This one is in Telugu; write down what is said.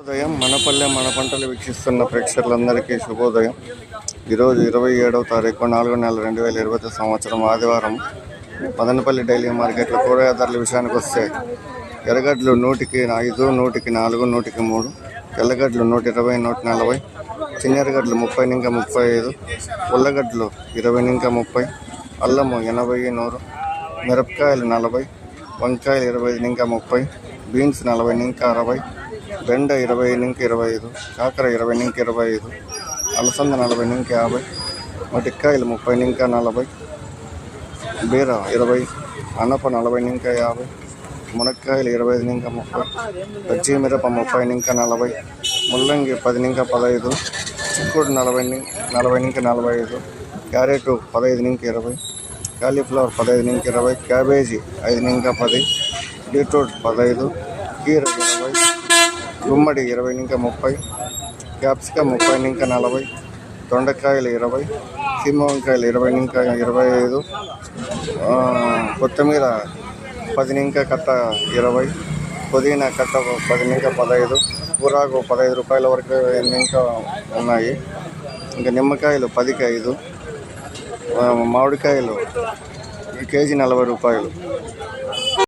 ఉదయం మనపల్లె మన పంటలు వీక్షిస్తున్న ప్రేక్షకులందరికీ శుభోదయం. ఈరోజు 27వ తారీఖు 4వ నెల 2020 సంవత్సరం ఆదివారం. మదనపల్లి డైలీ మార్కెట్లో కూరగాయల ధరల విషయానికి వస్తే ఎర్రగడ్డలు 100కి 5, 100కి 4, 100కి 3, తెల్లగడ్డలు 120, 140, చిన్న ఎర్రగడ్డలు 30 ఇంకా 35, ఉల్లగడ్డలు 20 ఇంకా 30, అల్లము 80, 100, మిరపకాయలు 40, వంకాయలు 25 ఇంకా 30, బీన్స్ 40 ఇంకా 60, బెండ 20 ఇంకా 25, కాకర 20 ఇంకా 25, అలసంద 40 ఇంకా 50, మటికాయలు 30 ఇంకా 40, బీర 20, అనప 40 ఇంకా 50, మునక్కాయలు 25 ఇంకా 30, పచ్చి మిరప 30 ఇంకా 40, ముల్లంగి 10 ఇంకా 15, చిక్కుడు 40 ఇంకా 45, క్యారెట్ 15 ఇంకా 20, కాలీఫ్లవర్ 15 ఇంకా 20, క్యాబేజీ 5 ఇంకా 10, బీట్రూట్ 15, కీర 20, గుమ్మడి 20 ఇంకా 30, క్యాప్సికమ్ 30 ఇంకా 40, దొండకాయలు 20, సీమ వంకాయలు 20 ఇంకా 25, కొత్తిమీర 10 ఇంకా కట్ట 20, పుదీనా కట్ట 10 ఇంకా 15, కూరాకు 15 రూపాయల వరకు ఇంకా ఉన్నాయి. ఇంకా నిమ్మకాయలు 10కి 5, మామిడికాయలు కేజీ 40 రూపాయలు.